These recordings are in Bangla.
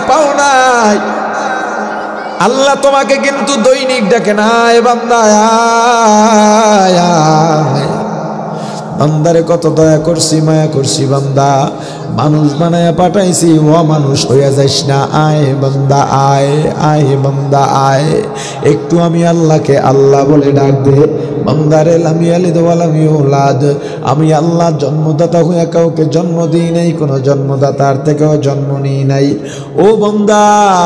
পাও নাই। আল্লাহ তোমাকে কিন্তু দৈনিক ডাকে না, এ বান্দা আয় আয়। বান্দারে কত দয়া করছি, মায়া করছি, বান্দা মানুষ বানায়া পাঠাইছি, ও মানুষ হইয়া যাইস না, আয় বান্দা আয়, আয় বান্দা আয়। একটু আমি আল্লাহকে আল্লাহ বলে ডাক দে। বান্দারে লামি আলিদ ওয়ালামি ওলাদ, আমি আল্লাহ জন্মদাতা হইয়া কাউকে জন্ম দিই নাই, কোনো জন্মদাতার থেকেও জন্ম নিই নাই। ও বান্দা,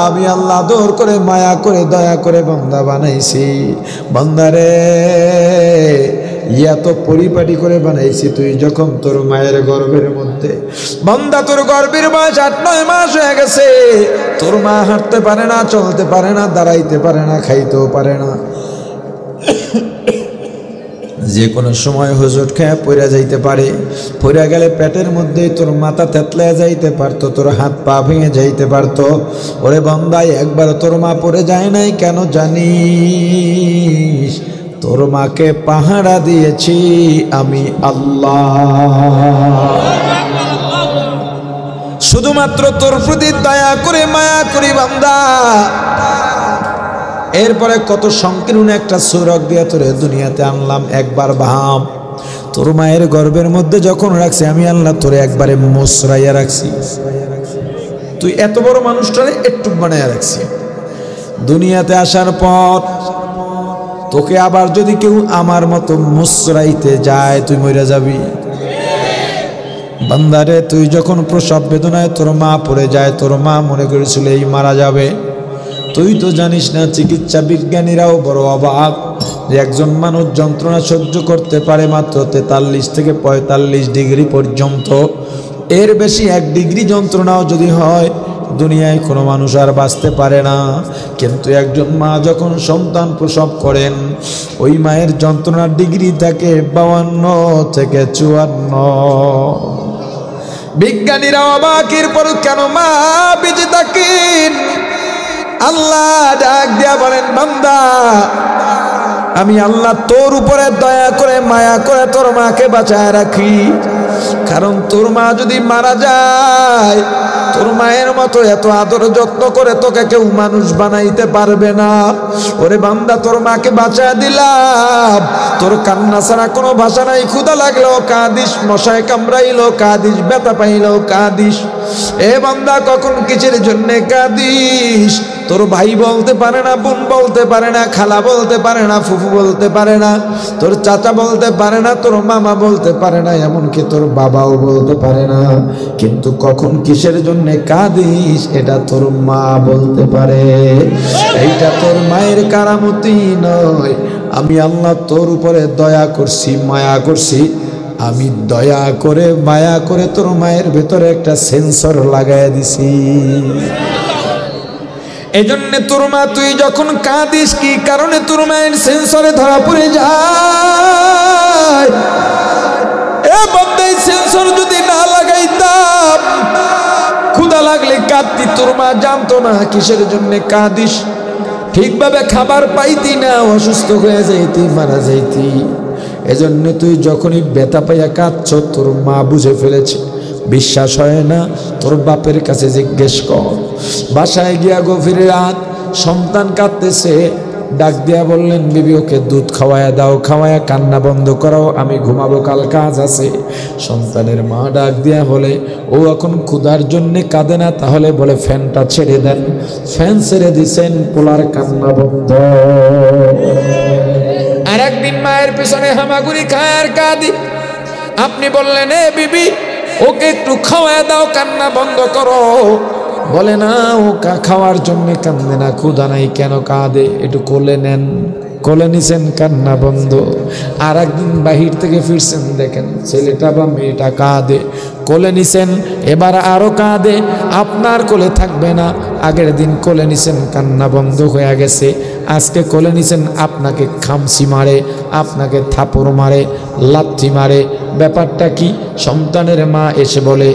আমি আল্লাহ আদর করে মায়া করে দয়া করে বান্দা বানাইছি। বান্দারে এত পরিপাটি করে বানাইছি, তুই যখন তোর মায়ের গর্ভের মধ্যে, বান্দা তোর গর্ভের মাস 8-9 মাস হয়ে গেছে, তোর মা হাঁটতে পারে না, চলতে পারে না, দাঁড়াইতে পারে না, খাইতেও পারে না, যে কোনো সময় হুজুট খেয়ে পড়ে যাইতে পারে। পড়ে গেলে পেটের মধ্যেই তোর মাথা থেতলে যাইতে পারতো, তোর হাত পা ভেঙে যাইতে পারতো। ওরে বান্দা, একবার তোর মা পড়ে যায় নাই কেন জানিস? তোর মাকে পাহারা দিয়েছি আমি আল্লাহ। শুধুমাত্র তোর প্রতি দয়া করে মায়া করি বান্দা। এরপরে কত সংকীর্ণ একটা সুরক দিয়ে তোরে দুনিয়াতে আনলাম। একবার ভাব, তোর মায়ের গর্ভের মধ্যে যখন রাখছি আমি আল্লাহ তোরে একবারে মোসরাইয়া রাখছি। তুই এত বড় মানুষটারে একটু বানাইয়া রাখছি। দুনিয়াতে আসার পর তোকে আবার যদি কেউ আমার মতো মুসরাইতে যায়, তুই মরে যাবি। বান্দারে, তুই যখন প্রসব বেদনায় তোর মা পড়ে যায়, তোর মা মনে করেছিল এই মারা যাবে। তুই তো জানিস না, চিকিৎসা বিজ্ঞানীরাও বড় অবাক যে একজন মানুষ যন্ত্রণা সহ্য করতে পারে মাত্র 43 থেকে 45 ডিগ্রি পর্যন্ত। এর বেশি 1 ডিগ্রি যন্ত্রণাও যদি হয়, দুনিয়ায় কোনো মানুষ আর বাঁচতে পারে না। কিন্তু একজন মা যখন সন্তান প্রসব করেন, ওই মায়ের যন্ত্রণার ডিগ্রি থাকে 52 থেকে 54। বিজ্ঞানীরা অবাকের পর কেন মা বেঁচে থাকেন? আল্লাহ ডাক দিয়া বলেন, বান্দা আমি আল্লাহ তোর উপরে দয়া করে মায়া করে তোর মাকে বাঁচায় রাখি। কারণ তোর মা যদি মারা যায়, তোর মায়ের মতো এত আদর যত্ন করে তোকে কেউ মানুষ বানাইতে পারবে না। ওরে বান্দা, তোর মাকে বাঁচায় দিলাম, তোর কান্না ছাড়া কোনো ভাষা নাই। ক্ষুধা লাগলেও কাঁদিস, মশায় কামড়াইলো কাঁদিস, ব্যথা পাইলেও কাঁদিস। এ বান্দা, কখন কিসের জন্যে কাঁদিস? তোর ভাই বলতে পারে না, বোন বলতে পারে না, খালা বলতে পারে না, ফুফু বলতে পারে না, তোর চাচা বলতে পারে না, তোর মামা বলতে পারে না, এমনকি তোর বাবাও বলতে পারে না। কিন্তু কখন কিসের জন্য কাঁদিস এটা তোর মা বলতে পারে। এইটা তোর মায়ের কারামতি নয়, আমি আল্লাহ তোর উপরে দয়া করছি, মায়া করছি। আমি দয়া করে মায়া করে তোর মায়ের ভেতরে একটা সেন্সর লাগাই দিছি। এজন্য তোর মা, তুই যখন কাঁদিস, কি কারণে তোর মায়ের সেন্সরে ধরা পড়ে যায়? এ বান্দা, সেন্সর যদি না লাগাইতাম, ক্ষুধা লাগলে কাঁদতি, তোর মা জানতো না কিসের জন্য কাঁদিস। ঠিকভাবে খাবার পাইতি না, অসুস্থ হয়ে যাইতি, মারা যাইতি। এজন্য তুই যখনই ব্যথা পাইয়া কাঁদছ, তোর মা বুঝে ফেলেছে। বিশ্বাস হয় না? তোর বাপের কাছে জিজ্ঞেস কর। বাসায় গিয়া গভীর রাত সন্তান কাঁদতেছে, ডাক দিয়া বললেন, বিবি ওকে দুধ খাওয়ায়া দাও, খাওয়ায়া কান্না বন্ধ করাও, আমি ঘুমাবো, কাল কাজ আছে। সন্তানের মা ডাক দিয়া বলে, ও এখন ক্ষুধার জন্য কাঁদে না, তাহলে বলে ফ্যানটা ছেড়ে দেন। ফ্যান ছেড়ে দিছেন, পোলার কান্না বন্ধ। আর একদিন মায়ের পিছনে হামাগুড়ি খায় আর কাঁদি। আপনি বললেন, এ বিবি ওকে একটু খাওয়ায় দাও, কান্না বন্ধ করো। বলে না, ও খাওয়ার জন্য কান্দে না, ক্ষুধা নাই, কেন কাঁদে? একটু কোলে নেন। কোলে নিছেন, কান্না বন্ধ। আর একদিন বাহির থেকে ফিরছেন, দেখেন ছেলেটা বা মেয়েটা কাঁদে। কোলে নিছেন, এবার আরো কাঁদে। আপনার কোলে থাকবে না। আগের দিন কোলে নিছেন, কান্না বন্ধ হয়ে গেছে। আজকে কোলে নিছেন, আপনাকে খামচি মারে, আপনাকে থাপড় মারে, লাথি মারে। ব্যাপারটা কি? সন্তানের মা এসে বলে,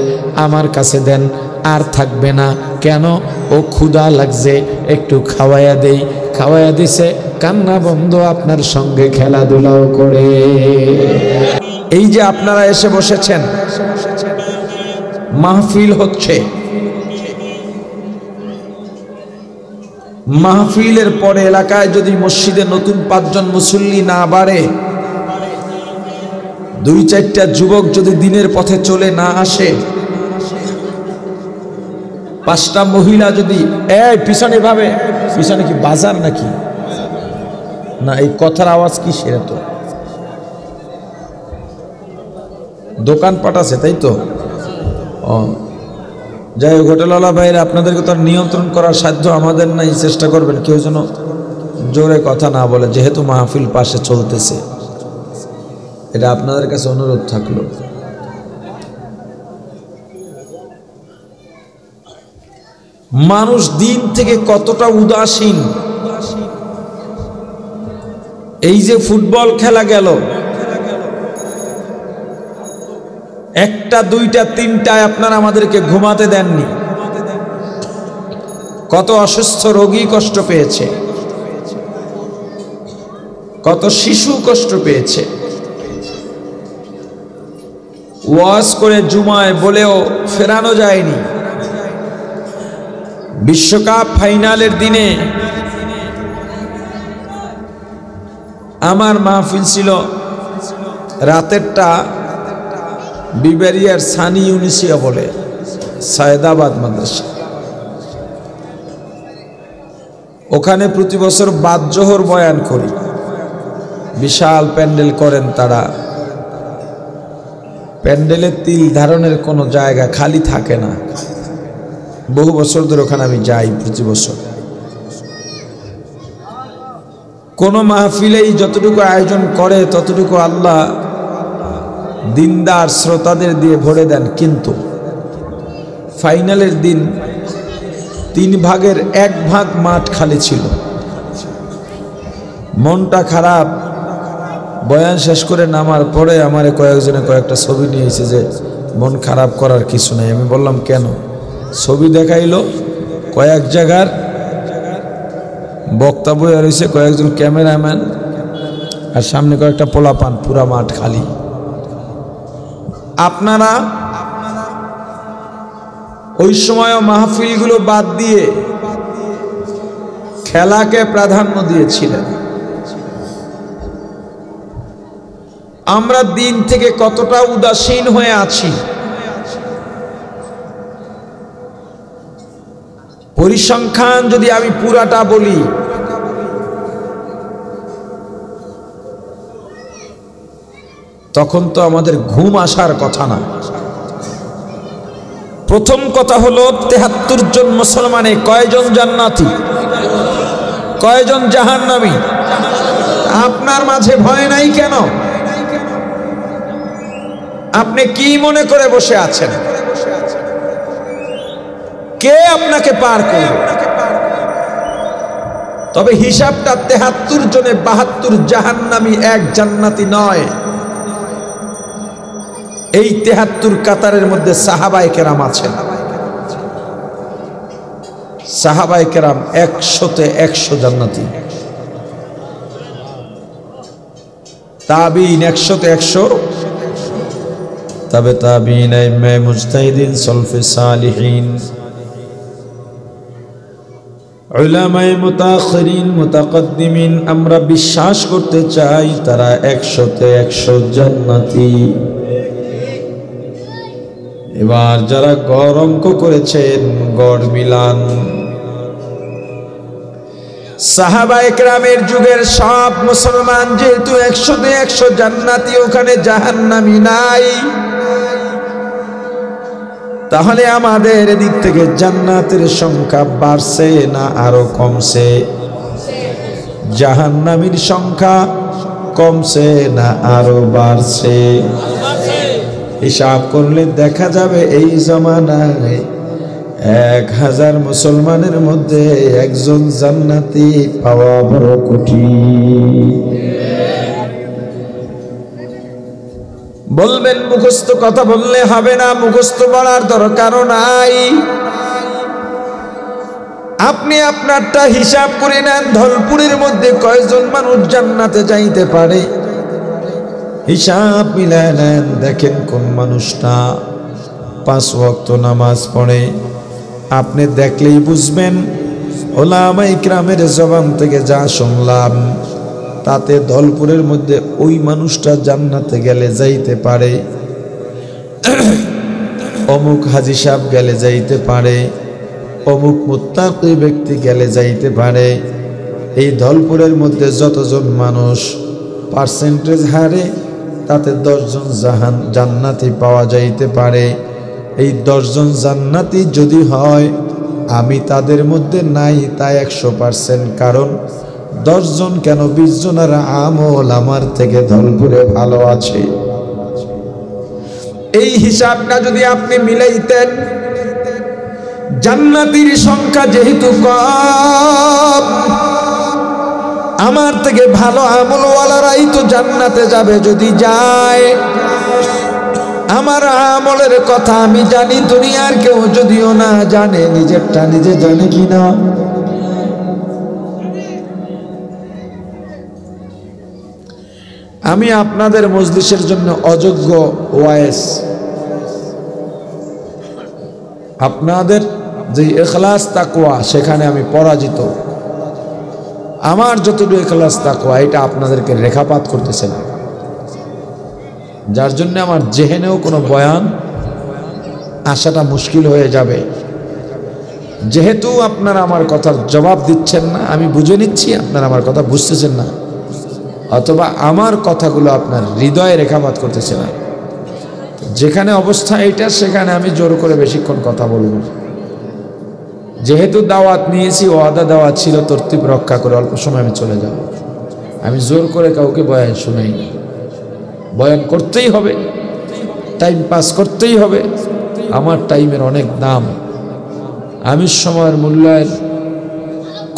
আমার কাছে দেন, আর থাকবে না। কেন? ও ক্ষুধা লাগছে, একটু খাওয়াইয়া দেই। খাওয়াইয়া দিছে, কান্না বন্ধ, আপনার সঙ্গে খেলাধুলাও করে। এই যে আপনারা এসে বসেছেন, মাহফিল হচ্ছে, মাহফিলের পরে এলাকায় যদি মসজিদে নতুন 5 জন মুসল্লি না বাড়ে, 2-4টা যুবক যদি দিনের পথে চলে না আসে, 5টা মহিলা যদি পিছনে ভাবে, পিছনে কি বাজার নাকি না, এই কথার আওয়াজ কি সেটা তো দোকানপাট আছে, তাই তো। যাই হোক, হোটেলওয়ালা ভাইরা, আপনাদেরকে তো আর নিয়ন্ত্রণ করার সাধ্য আমাদের নাই। চেষ্টা করবেন কেউ যেন জোরে কথা না বলে, যেহেতু মাহফিল পাশে চলতেছে। এটা আপনাদের কাছে অনুরোধ থাকলো। মানুষ দিন থেকে কতটা উদাসীন। এই যে ফুটবল খেলা গেল, 1টা 2টা 3টায় আপনারা আমাদেরকে ঘুমাতে দেননি। কত অসুস্থ রোগী কষ্ট পেয়েছে, কত শিশু কষ্ট পেয়েছে। ওয়াজ করে জুমায় বলেও ফেরানো যায়নি। বিশ্বকাপ ফাইনালের দিনে আমার মাহফিল ছিল, রাতেরটা বিবেরিয়ার সানি ইউনিসিয়া বলে সায়েদাবাদ মাদ্রাসা, ওখানে প্রতি বছর বাদ জোহর বয়ান করি। বিশাল প্যান্ডেল করেন তারা, প্যান্ডেলের তিল ধারণের কোনো জায়গা খালি থাকে না। বহু বছর ধরে ওখানে আমি যাই প্রতি বছর। কোন মাহফিলেই যতটুকু আয়োজন করে ততটুকু আল্লাহ দিনদার শ্রোতাদের দিয়ে ভরে দেন, কিন্তু ফাইনালের দিন 3 ভাগের 1 ভাগ মাঠ খালি ছিল। মনটা খারাপ। বয়ান শেষ করে নামার পরে আমারে কয়েকজনে কয়েকটা ছবি নিয়ে এসে যে মন খারাপ করার কিছু নেই। আমি বললাম কেন? ছবি দেখাইলো, কয়েক জায়গার বক্তব্য রয়েছে, কয়েকজন ক্যামেরাম্যান আর সামনে কয়েকটা পোলাপান, পুরা মাঠ খালি। আপনারা ওই সময় মাহফিলগুলো বাদ দিয়ে খেলাকে প্রাধান্য দিয়েছিলেন। আমরা দিন থেকে কতটা উদাসীন হয়ে আছি। পরিসংখ্যান যদি আমি পুরাটা বলি, তখন তো আমাদের ঘুম আসার কথা না। প্রথম কথা হলো 73 জন মুসলমানে কয়জন জান্নাতি, কয়জন জাহান্নামী? আপনার মাঝে ভয় নাই কেন? আপনি কি মনে করে বসে আছেন? কে আপনাকে পার করবে? তবে হিসাবটা 73 জনে 72 জাহান্নামী, 1 জান্নাতি নয়। এই 73 কাতারের মধ্যে সাহাবায়ে কেরাম আছেন। সাহাবায়ে কেরাম 100-তে 100 জান্নাতি, তাবিঈন 100-তে 100, তবে তাবিঈন, আইম্মা মুজতাহিদিন, সলফে সালিহিন, উলামায়ে মুতাআখিরিন, মুতাকদ্দিমিন, আমরা বিশ্বাস করতে চাই তারা 100-তে 100 জান্নাতি। এবার যারা গড় অঙ্ক করেছেন, গড় মিলান। সাহাবায়ে কেরামের যুগের সব মুসলমান যেহেতু 100-তে 100 জান্নাতি, ওখানে জাহান্নামী নাই, তাহলে আমাদের দিক থেকে জান্নাতের সংখ্যা বাড়ছে না আরো কমছে? জাহান্নামীর সংখ্যা কমছে না আরো বাড়ছে? হিসাব করলে দেখা যাবে এই জমানায় 1000 মুসলমানের মধ্যে 1 জন জান্নাতি পাওয়া বড় কঠিন। বলবেন মুখস্থ কথা বললে হবে না, মুখস্থ বলার দরকারও নাই। আপনি আপনারটা হিসাব করে নেন, ধলপুরের মধ্যে কয়জন মানুষ জান্নাতে যাইতে পারে, হিসাব মিলায় নেন, দেখেন কোন মানুষটা 5 ওয়াক্ত নামাজ পড়ে। আপনি দেখলেই বুঝবেন ওলামায়ে ইকরামের জবান থেকে যা শুনলাম তাতে দলপুরের মধ্যে ওই মানুষটা জান্নাতে গেলে যাইতে পারে, অমুক হাজী সাহেব গেলে যাইতে পারে, অমুক মুত্তাকি ব্যক্তি গেলে যাইতে পারে। এই দলপুরের মধ্যে যতজন মানুষ পার্সেন্টেজ হারে তাতে 10 জন জান্নাতি পাওয়া যাইতে পারে। এই 10 জন জান্নাতি যদি হয়, আমি তাদের মধ্যে নাই তা 100%, কারণ 10 জন কেন 20 জনের আমল আমার থেকে দলপুরে ভালো আছে। এই হিসাবটা যদি আপনি মিলাইতেন, জান্নাতীর সংখ্যা যেহেতু কম, আমার থেকে ভালো আমলওয়ালারাই তো জান্নাতে যাবে। যদি যায়, আমার আমলের কথা আমি জানি, দুনিয়ার কেউ যদিও না জানে, নিজেরটা নিজে জানে কিনা। আমি আপনাদের মজলিসের জন্য অযোগ্য ওয়াইস। আপনাদের যে ইখলাস তাকওয়া সেখানে আমি পরাজিত। আমার যতটুকু ইখলাস তাকওয়া এটা আপনাদেরকে রেখাপাত করতেছে না, যার জন্য আমার জেহেনেও কোনো বয়ান আসাটা মুশকিল হয়ে যাবে। যেহেতু আপনারা আমার কথার জবাব দিচ্ছেন না, আমি বুঝে নিচ্ছি আপনারা আমার কথা বুঝতেছেন না, অথবা আমার কথাগুলো আপনার হৃদয়ে রেখাপাত করতেছে না। যেখানে অবস্থা এটা, সেখানে আমি জোর করে বেশিক্ষণ কথা বলবো। যেহেতু দাওয়াত নিয়েছি, ওয়াদা দেওয়া ছিল তরতিব রক্ষা করে অল্প সময় আমি চলে যাব। আমি জোর করে কাউকে বয়ান শুনাই না। বয়ান করতেই হবে, টাইম পাস করতেই হবে। আমার টাইমের অনেক দাম, আমি সময়ের মূল্যায়ন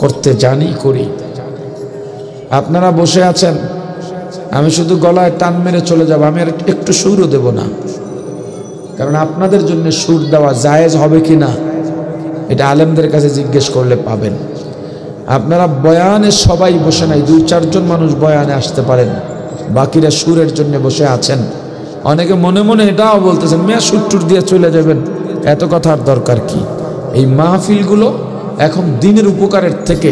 করতে জানি, করি। আপনারা বসে আছেন, আমি শুধু গলায় টান মেরে চলে যাব, আমি আর একটু সুরও দেব না, কারণ আপনাদের জন্য সুর দেওয়া জায়েজ হবে কি না এটা আলেমদের কাছে জিজ্ঞেস করলে পাবেন। আপনারা বয়ানে সবাই বসে নাই, 2-4 জন মানুষ বয়ানে আসতে পারেন, বাকিরা সুরের জন্য বসে আছেন। অনেকে মনে মনে এটাও বলতেছেন, মেয়া সুর টুর দিয়ে চলে যাবেন, এত কথার দরকার কি? এই মাহফিলগুলো এখন দিনের উপকারের থেকে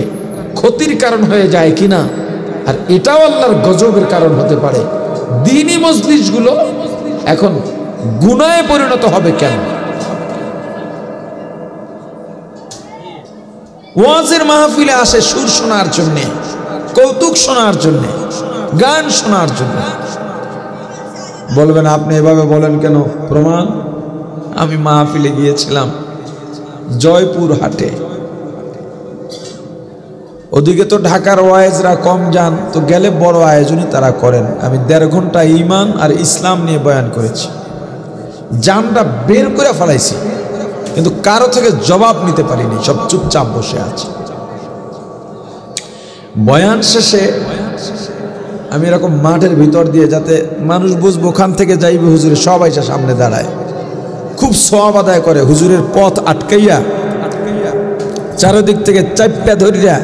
ক্ষতির কারণ হয়ে যায় কিনা, আর এটাও আল্লাহর গজবের কারণ হতে পারে। দ্বীনি মজলিসগুলো এখন গুনাহে পরিণত হবে কেন? ওয়াজের মাহফিলে আসে সুর শোনার জন্যে, কৌতুক শোনার জন্যে, গান শোনার জন্য। বলবেন আপনি এভাবে বলেন কেন? প্রমাণ, আমি মাহফিলে গিয়েছিলাম জয়পুর হাটে, ওদিকে তো ঢাকার ওয়াইজরা কম যান, তো গেলে বড় আয়োজনই তারা করেন। আমি 1.5 ঘন্টা ঈমান আর ইসলাম নিয়ে বয়ান করেছি, জানটা বের করে ফেলাইছি, কিন্তু কারো থেকে জবাব নিতে পারিনি, সব চুপচাপ বসে আছে। বয়ান শেষে আমি এরকম মাঠের ভিতর দিয়ে, যাতে মানুষ বুঝবো ওখান থেকে যাইবে হুজুরে, সবাই সামনে দাঁড়ায়, খুব সওয়াব আদায় করে। হুজুরের পথ আটকাইয়া চারিদিক থেকে চাপ্পা ধরিয়া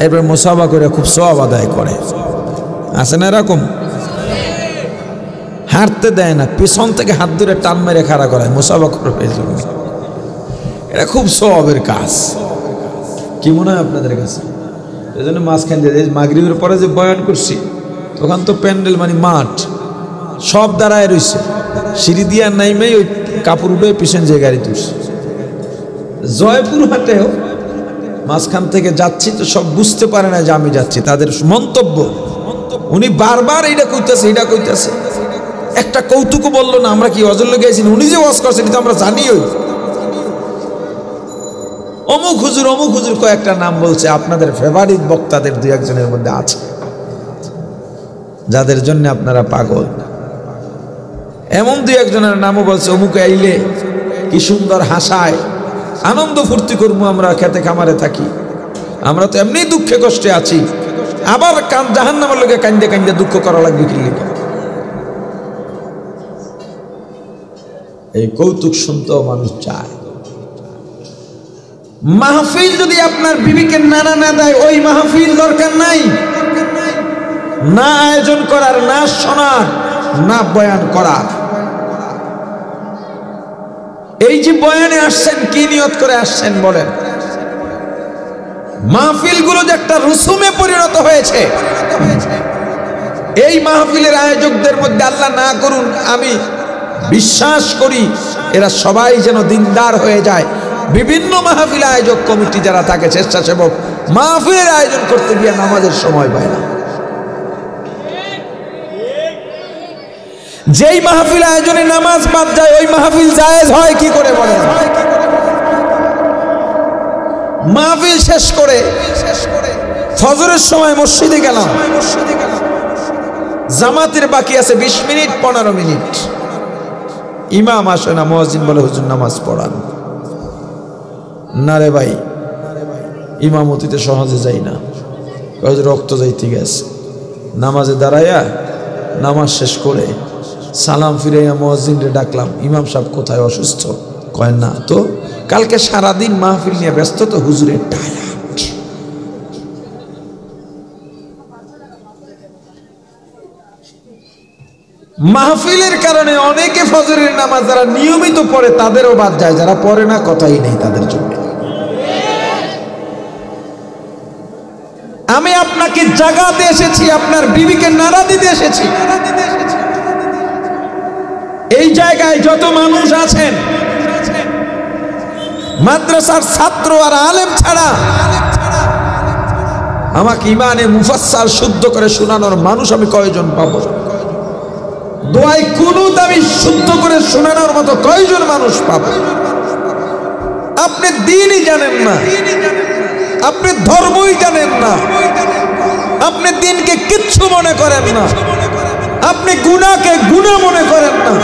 এবার মুসাফা করে খুব সওয়াব আদায় করে। আছে না এরকম? হাঁটতে দেয় না, পিছন থেকে হাত ধরে টান মেরে খাড়া করায়, মুসাফা করবে। এটা খুব সওয়াবের কাজ। কি মনে হয় আপনাদের কাছে? এই জন্য মাঝখান দিয়ে মাগরিবের পরে যে বয়ান করছি, তখন তো প্যান্ডেল মানে মাঠ, সব দাঁড়ায় রয়েছে, সিঁড়ি দিয়া নাইমে ওই কাপড় উঠে পিছন যে গাড়ি তুলছে। জয়পুর হাটেও মাঝখান থেকে যাচ্ছি তো সব বুঝতে পারে না যে আমি যাচ্ছি, তাদের মন্তব্য। উনি বারবার এইটা কইতেছে, এইটা কইতেছে, একটা কৌতুকও বললো না। আমরা কি অজল্য গেছি? উনি যে ওয়াজ করছেন এটা আমরা জানি। ওই অমুক হুজুর কয়েকটা নাম বলছে, আপনাদের ফেভারিট বক্তাদের 2-1 জনের মধ্যে আছে, যাদের জন্য আপনারা পাগল। এমন 2-1 জনের নামও বলছে, অমুক আইলে কি সুন্দর হাসায়, আনন্দ ফুর্তি করবো, আমরা খেতে খামারে থাকি, আমরা তো এমনি দুঃখে কষ্টে আছি, আবার জাহান্নামের লোকে কান্দে কান্দে দুঃখ করা লাগবে কি লিখে? এই কৌতুক শুনতেও মানুষ চায়। মাহফিল যদি আপনার বিবিকে নানা না দেয়, ওই মাহফিল দরকার নাই। না আয়োজন করার, না শোনার, না বয়ান করার। এই যে বয়ানে আসছেন, কি নিয়ত করে আসছেন বলেন? মাহফিলগুলো যে একটা রুসুমে পরিণত হয়েছে, এই মাহফিলের আয়োজকদের মধ্যে আল্লাহ না করুন, আমি বিশ্বাস করি এরা সবাই যেন দিনদার হয়ে যায়। বিভিন্ন মাহফিল আয়োজক কমিটি যারা থাকে, স্বেচ্ছাসেবক, মাহফিলের আয়োজন করতে গিয়ে নামাজের সময় পায় না। যেই মাহফিল আয়োজনে নামাজ বাদ যায়, ওই মাহফিল জায়েজ হয় কি করে বলেন? মাহফিল শেষ করে ফজরের সময় মসজিদে গেলাম, জামাতের বাকি আছে 20 মিনিট 15 মিনিট, ইমাম আসে না, মুয়াজ্জিন বলে হুজুর নামাজ পড়ান। না রে ভাই, ইমামতিতে সহজে যাই না, রক্ত যাইতে গেছে। নামাজে দাঁড়াইয়া নামাজ শেষ করে সালাম ফিরাইয়া মুয়াজ্জিনরে ডাকলাম, ইমাম সাহেব কোথায়, অসুস্থ? কয় না তো, কালকে সারাদিন মাহফিল নিয়ে ব্যস্ত তো, হুজুরের টায়ার্ড। মাহফিলের কারণে অনেকে ফজরের নামাজ যারা নিয়মিত পড়ে তাদেরও বাদ যায়, যারা পড়ে না কথাই নেই তাদের জন্য। আমি আপনাকে জাগাতে এসেছি, আপনার বিবিকে নাড়া দিতে এসেছি। এই জায়গায় যত মানুষ আছেন, মাদ্রাসার ছাত্র আর আলেম ছাড়া আমাকে ইমানে মুফাসসাল শুদ্ধ করে শোনানোর মানুষ আমি কয়জন পাবো? দোয়ায় কুনুত আমি শুদ্ধ করে শোনানোর মতো কয়জন মানুষ পাবো? আপনি দ্বীনই জানেন না, আপনি ধর্মই জানেন না, আপনি দ্বীনকে কিচ্ছু মনে করেন না, আপনি গুনাহকে গুনাহ মনে করেন না,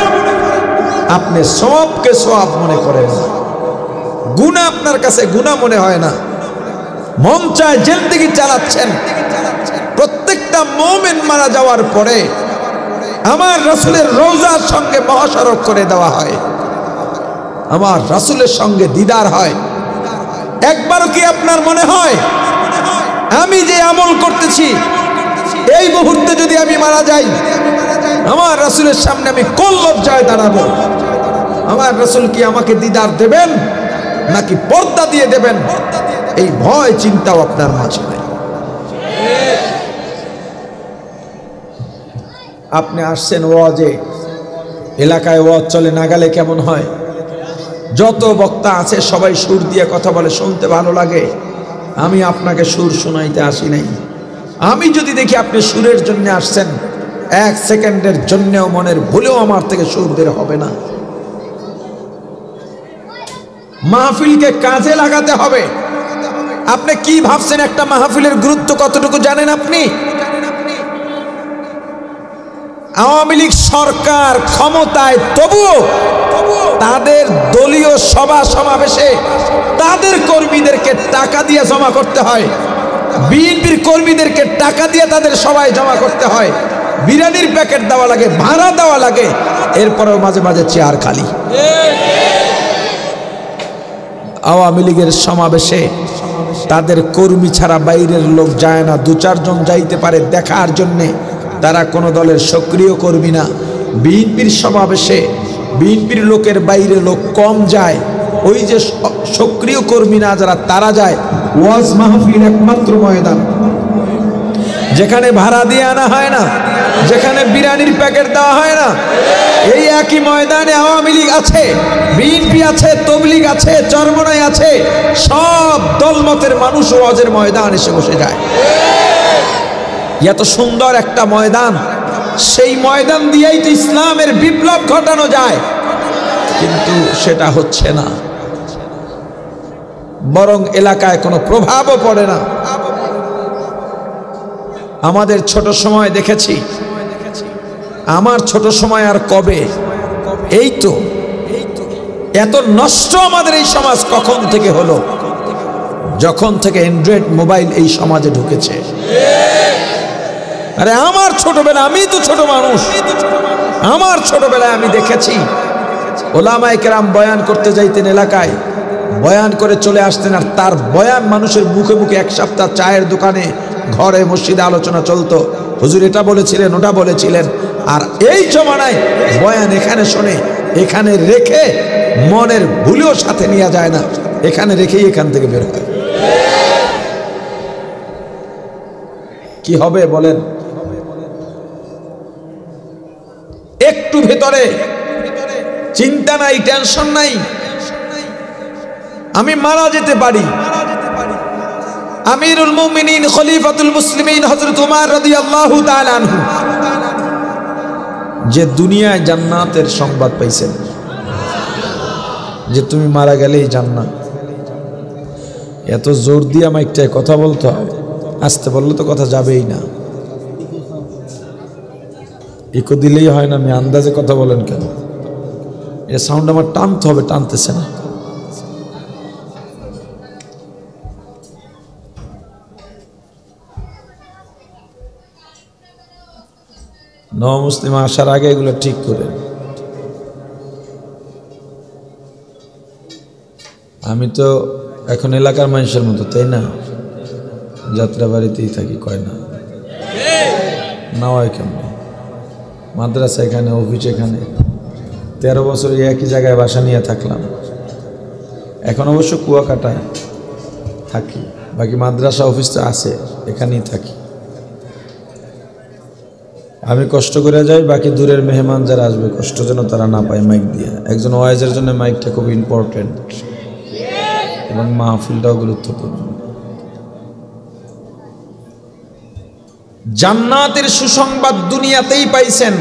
আপনি সওয়াবকে সওয়াব মনে করেন না। গুনাহ আপনার কাছে গুনাহ মনে হয় না, মন চায় জিন্দেগি চালাচ্ছেন। প্রত্যেকটা মুমিন মারা যাওয়ার পরে আমার রাসূলের রওজার সঙ্গে মহাসড়ক করে দেওয়া হয়, আমার রাসূলের সঙ্গে দিদার হয়। একবারও কি আপনার মনে হয় আমি যে আমল করতেছি এই মুহূর্তে যদি আমি মারা যাই, আমার রাসূলের সামনে আমি কোন লজ্জায় দাঁড়াবো? আমার রাসূল কি আমাকে দিদার দেবেন নাকি পর্দা দিয়ে দেবেন? এই ভয় চিন্তাও আপনার মাঝে নাই। আপনি আসছেন ওয়াজে, এলাকায় ওয়াজ চলে, না গেলে কেমন হয়? যত বক্তা আছে সবাই সুর দিয়ে কথা বলে, শুনতে ভালো লাগে। আমি আপনাকে সুর শোনাইতে আসি নাই। আমি যদি দেখি আপনি সুরের জন্য আসছেন, 1 সেকেন্ডের জন্যও মনের ভুলেও আমার থেকে সুর বের হবে না। মাহফিলকে কাজে লাগাতে হবে। আপনি কি ভাবছেন একটা মাহফিলের গুরুত্ব কতটুকু জানেন আপনি? আওয়ামী লীগ সরকার ক্ষমতায়, তবুও তাদের দলীয় সভা সমাবেশে তাদের কর্মীদেরকে টাকা দিয়ে জমা করতে হয়, বিএনপির কর্মীদেরকে টাকা দিয়ে তাদের সভায় জমা করতে হয়, বিরিয়ানির প্যাকেট দেওয়া লাগে, ভাড়া দেওয়া লাগে, এরপরেও মাঝে মাঝে চেয়ার খালি। আওয়ামী লীগের সমাবেশে তাদের কর্মী ছাড়া বাইরের লোক যায় না, 2-4 জন যাইতে পারে দেখার জন্যে, তারা কোনো দলের সক্রিয় কর্মী না। বিএনপির সমাবেশে বিএনপির লোকের বাইরে লোক কম যায়, ওই যে সক্রিয় কর্মী না যারা, তারা যায়। ওয়াজ মাহফিল একমাত্র ময়দান যেখানে ভাড়া দিয়ে আনা হয় না, যেখানে বিরিয়ানির প্যাকেট দেওয়া হয় না। এই একই ময়দানে আওয়ামী লীগ আছে, বিএনপি আছে, তবলিগ আছে, চরমনাই আছে, সব দলমতের মানুষ ওয়াজের ময়দান এসে বসে যায়। এত সুন্দর একটা ময়দান, সেই ময়দান দিয়েই তো ইসলামের বিপ্লব ঘটানো যায়, কিন্তু সেটা হচ্ছে না। বরং এলাকায় কোনো প্রভাবও পড়ে না। আমাদের ছোট সময় দেখেছি, আমার ছোট সময় আর কবে, এই তো এত নষ্ট আমাদের এই সমাজ কখন থেকে হলো? যখন থেকে অ্যান্ড্রয়েড মোবাইল এই সমাজে ঢুকেছে। আরে আমার ছোটবেলা, আমি তো ছোট মানুষ, আমার ছোটবেলায় আমি দেখেছি ওলামায়ে কেরাম বয়ান করতে যাইতেন, এলাকায় বয়ান করে চলে আসতেন, আর তার বয়ান মানুষের মুখে মুখে 1 সপ্তাহ চায়ের দোকানে, ঘরে, মসজিদে আলোচনা চলতো, হুজুর এটা বলেছিলেন, ওটা বলেছিলেন। আর এই জমানায় বয়ান এখানে শোনে, এখানে রেখে মনের ভুলেও সাথে নিয়ে যায় না, এখানে রেখেই এখান থেকে বের হয়। কি হবে বলেন? একটু ভেতরে চিন্তা নাই, টেনশন নাই, আমি মারা যেতে পারি। আমিরুল মুমিনিন খলিফাতুল মুসলিমিন হযরত ওমর রাদিয়াল্লাহু তাআলা আনহু যে দুনিয়ায় জান্নাতের সংবাদ পাইছেন, যে তুমি মারা গেলেই জান্নাত, এত জোর দিয়ে মাইকটায় কথা বলতে হয়, আসতে বললে তো কথা যাবেই না। ইকো দিলেই হয় না, আমি আন্দাজে কথা বলেন কেন? এ সাউন্ড আমার টানতে হবে, টানতেছে না। মুসলিম আসার আগে এগুলো ঠিক করে। আমি তো এখন এলাকার মানুষের মতো, তাই না? যাত্রা বাড়িতেই থাকি, কয় না না হয় কেমন, মাদ্রাসা এখানে, অফিস এখানে, 13 বছর একই জায়গায় বাসা নিয়ে থাকলাম। এখন অবশ্য কুয়াকাটায় থাকি, বাকি মাদ্রাসা অফিস তো আছে, এখানেই থাকি। আমি কষ্ট করে যাই, বাকি দূরের মেহমান যারা আসবে কষ্ট যেন তারা না পায় মাইক দিয়ে। একজন ওয়াইজের জন্য মাইকটা খুব ইম্পর্টেন্ট এবং মাহফিলটাও গুরুত্বপূর্ণ। জান্নাতের সুসংবাদ দুনিয়াতেই পাইছেন।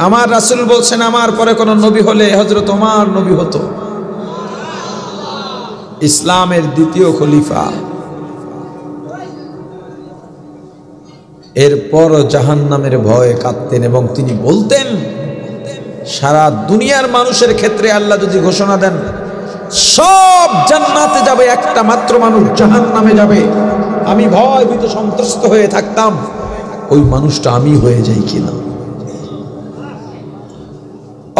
আমার রাসূল বলছেন, আমার পরে কোন নবী হলে হযরত ওমর নবী হতো, ইসলামের দ্বিতীয় খলিফা। এরপর জাহান্নামের ভয়ে কাঁদতেন এবং তিনি বলতেন, সারা দুনিয়ার মানুষের ক্ষেত্রে আল্লাহ যদি ঘোষণা দেন সব জান্নাতে যাবে, একটা মাত্র মানুষ জাহান্নামে যাবে, আমি ভয় ভীত সন্ত্রস্ত হয়ে থাকতাম ওই মানুষটা আমি হয়ে যাই কিনা।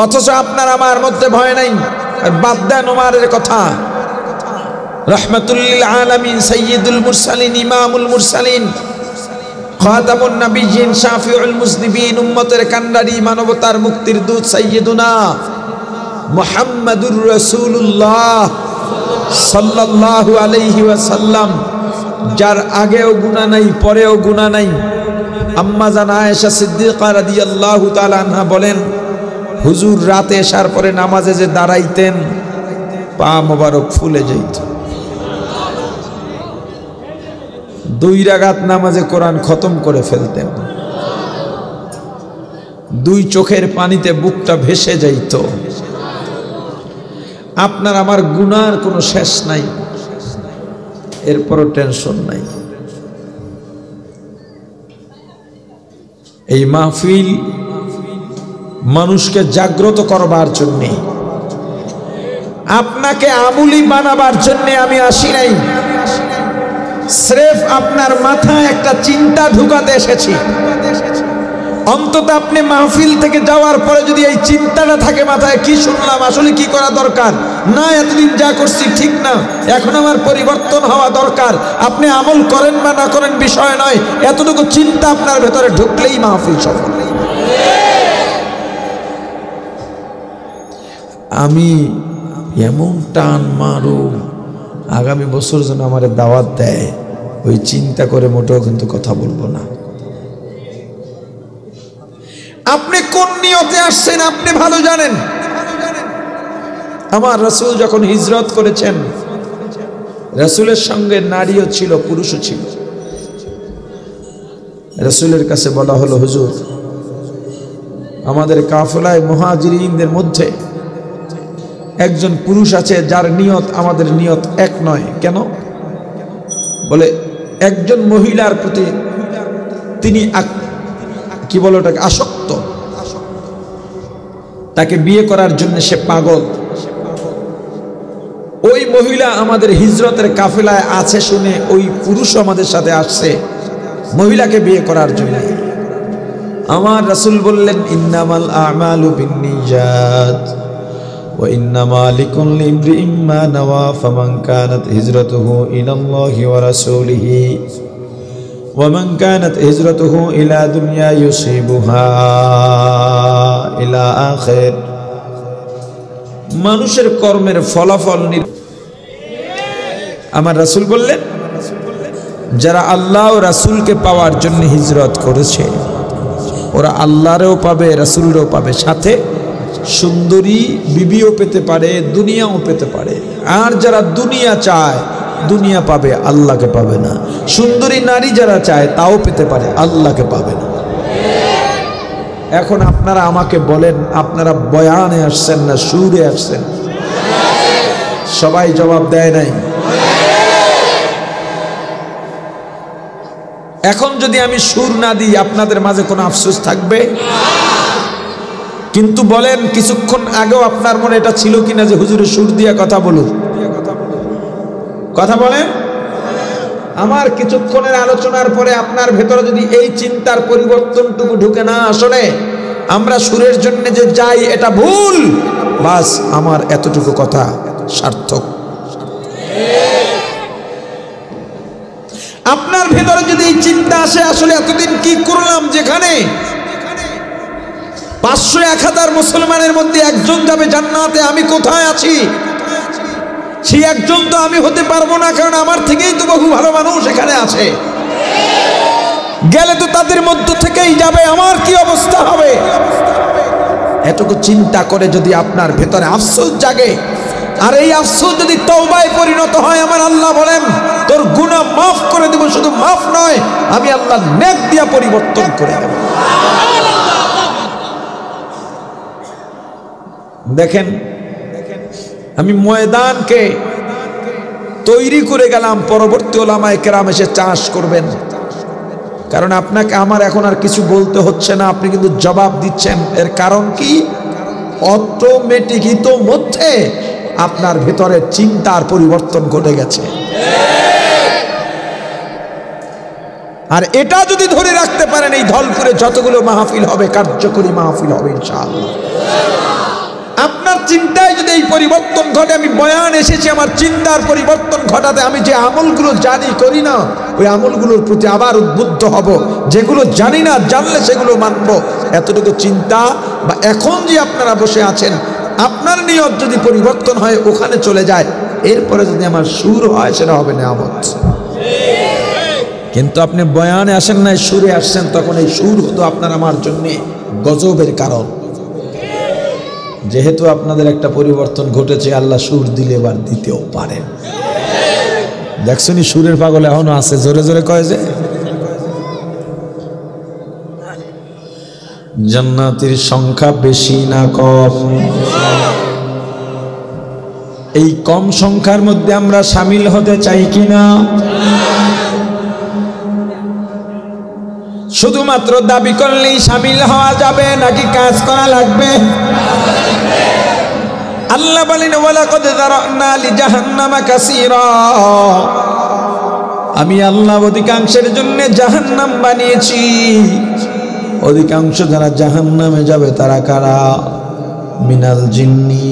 অথচ আপনার আমার মধ্যে ভয় নাই। আর বাদ দেন ওমরের কথা, রাহমাতুল লিল আলামিন, সাইয়্যিদুল মুরসালিন, ইমামুল মুরসালিন, খাতামুন নবিয়্যিন, শাফিউল মুযনিবিন, উম্মতের কান্ডারি, মানবতার মুক্তির দূত সাইয়্যিদুনা মুহাম্মাদুর রাসূলুল্লাহ সাল্লাল্লাহু আলাইহি ওয়াসাল্লাম, যার আগেও গুনাহ নাই, পরেও গুনাহ নাই। আম্মা জান আয়েশা সিদ্দিকা রাদিয়াল্লাহু তাআলা আনহা বলেন, হুজুর রাতে এশার পরে নামাজে যে দাঁড়াইতেন পা মোবারক ফুলে যেত। 2 রাকাত নামাজে কোরআন খতম করে ফেলতেন, 2 চোখের পানিতে বুকটা ভেসে যাইত। আপনার আমার গুনার কোনো শেষ নাই, এরপরও টেনশন নাই। এই মাহফিল মানুষকে জাগ্রত করবার জন্যে, আপনাকে আমুলি বানাবার জন্যে আমি আসি নাই। স্রেফ আপনার মাথায় একটা চিন্তা ঢুকাতে এসেছি। অন্তত আপনি মাহফিল থেকে যাওয়ার পরে যদি এই চিন্তাটা থাকে মাথায়, কি শুনলাম, আসলে কি করা দরকার, না এতদিন যা করছি ঠিক না, এখন আমার পরিবর্তন হওয়া দরকার। আপনি আমল করেন বা না করেন বিষয় নয়, এতটুকু চিন্তা আপনার ভেতরে ঢুকলেই মাহফিল সফল। আমি এমন টান মারু আগামী বছর যেন আমার দাওয়াত দেয়, ওই চিন্তা করে মোটেও কিন্তু কথা বলবো না। আপনি কোন নিয়তে আসছেন আপনি ভালো জানেন। আমার রাসূল যখন হিজরত করেছেন, রাসূলের সঙ্গে নারীও ছিল, পুরুষও ছিল। রাসূলের কাছে বলা হলো, হুজুর আমাদের কাফেলায় মুহাজিরিনদের মধ্যে একজন পুরুষ আছে যার নিয়ত আমাদের নিয়ত এক নয়। কেন? বলে একজন মহিলার প্রতি তিনি কি বলে ওটাকে, আসক্ত, তাকে বিয়ে করার জন্য সে পাগল। ওই মহিলা আমাদের হিজরতের কাফেলায় আছে শুনে ওই পুরুষ আমাদের সাথে আসছে মহিলাকে বিয়ে করার জন্য। আমার রাসূল বললেন, ইন্নামাল আমালু বিন্নিয়াত ওয়া ইন্নামা লিকুল্লি ইমরিইম মা নাওয়া ফামান কানাত হিজরাতুহু ইলাল্লাহি ওয়া রাসূলিহি ওয়া মান কানাত হিজরাতুহু ইলা দুনিয়া ইউসিবুহা ইলা আখির। মানুষের কর্মের ফলাফল আমার রাসূল বললেন, যারা আল্লাহ ও রাসূলকে পাওয়ার জন্য হিজরত করেছে ওরা আল্লাহরেও পাবে, রাসূলরেও পাবে, সাথে সুন্দরী বিবিও পেতে পারে, দুনিয়াও পেতে পারে। আর যারা দুনিয়া চায় দুনিয়া পাবে, আল্লাহকে পাবে না। সুন্দরী নারী যারা চায় তাও পেতে পারে, আল্লাহকে পাবে না। এখন আপনারা আমাকে বলেন, আপনারা বয়ানে আসছেন না সুরে আসছেন? সবাই জবাব দেয় নাই। এখন যদি আমি সুর না দিই আপনাদের মাঝে কোনো আফসোস থাকবে? কিন্তু বলেন, কিছুক্ষণ আগেও আপনার মনে এটা ছিল কিনা যে হুজুরে সুর দিয়া কথা বলুন? কথা বলেন। আমার কিছুক্ষণের আলোচনার পরে আপনার ভেতরে যদি এই চিন্তার পরিবর্তনটুকু ঢুকে না আসলে আমরা সুরের জন্য যে যাই এটা ভুল, বাস আমার এতটুকু কথা সার্থক। আপনার ভেতরে যদি এই চিন্তা আসে আসলে এতদিন কি করলাম, যেখানে 500-1000 মুসলমানের মধ্যে একজন যাবে জান্নাতে, আমি কোথায় আছি? সেই একজন তো আমি হতে পারবো না, কারণ আমার থেকেই তো বহু ভালো মানুষ এখানে আছে। গেলে তো তাদের মধ্য থেকেই যাবে, আমার কি অবস্থা হবে? এটুকু চিন্তা করে যদি আপনার ভেতরে আফসোস জাগে, আর এই আফসোস যদি তওবায় পরিণত হয়, আমার আল্লাহ বলেন তোর গুনাহ মাফ করে দেব। শুধু মাফ নয়, আমি আল্লাহ নেক দিয়া পরিবর্তন করে দেব। দেখেন, আমি ময়দানকে তৈরি করে গেলাম, পরবর্তী ওলামায়ে কেরাম এসে চাষ করবেন। কারণ আপনাকে আমার এখন আর কিছু বলতে হচ্ছে না, আপনি কিন্তু জবাব দিচ্ছেন। এর কারণ কি? অটোমেটিক ইতোমধ্যে আপনার ভেতরে চিন্তার পরিবর্তন ঘটে গেছে। আর এটা যদি ধরে রাখতে পারেন, এই ধলপুরে যতগুলো মাহফিল হবে কার্যকরী মাহফিল হবে ইনশাআল্লাহ। আপনার চিন্তায় যদি এই পরিবর্তন ঘটে, আমি বয়ান এসেছি আমার চিন্তার পরিবর্তন ঘটাতে, আমি যে আমলগুলো জানি করি না ওই আমলগুলোর প্রতি আবার উদ্বুদ্ধ হব, যেগুলো জানি না জানলে সেগুলো মানব। এতটুকু চিন্তা, বা এখন যে আপনারা বসে আছেন আপনার নিয়ত যদি পরিবর্তন হয় ওখানে চলে যায়, এরপরে যদি আমার সুর হয় সেটা হবে নেয়ামত। কিন্তু আপনি বয়ানে আসেন না, সুরে আসছেন, তখন এই সুর হতো আপনার আমার জন্য গজবের কারণ। যেহেতু আপনাদের একটা পরিবর্তন ঘটেছে, আল্লাহ সুর দিলে এবার দিতেও পারেন। দেখছনি সুরের পাগল এখনো আছে, জোরে জোরে কয় যে জান্নাতের সংখ্যা বেশি না কম? এই কম সংখ্যার মধ্যে আমরা শামিল হতে চাই কিনা? শুধুমাত্র দাবি করলেই শামিল হওয়া যাবে নাকি কাজ করা লাগবে? আল্লাহ বলেন ওয়ালাকাদ যারানা লিজাহান্নামা কাসীরা, আমি আল্লাহ অধিকাংশের জন্য জাহান্নাম বানিয়েছি। অধিকাংশ যারা জাহান্নামে যাবে তারা কারা? মিনাল জিন্নি,